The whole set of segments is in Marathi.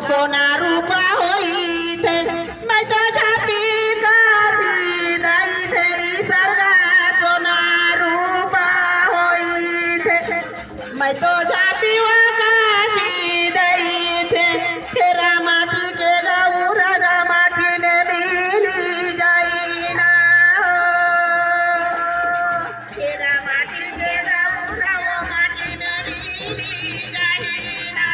सोना रूपा होईथे मैं तो छापी गाती दाई थे सरगा सोना रूपा होईथे मैं तो छापी गाती दाई थे फेरा माटी के गाऊ रागा माटी ने मिली जाई ना फेरा माटी के गाऊ रागा माटी ने मिली जाई ना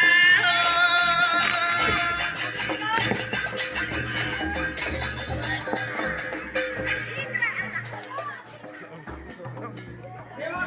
सेवा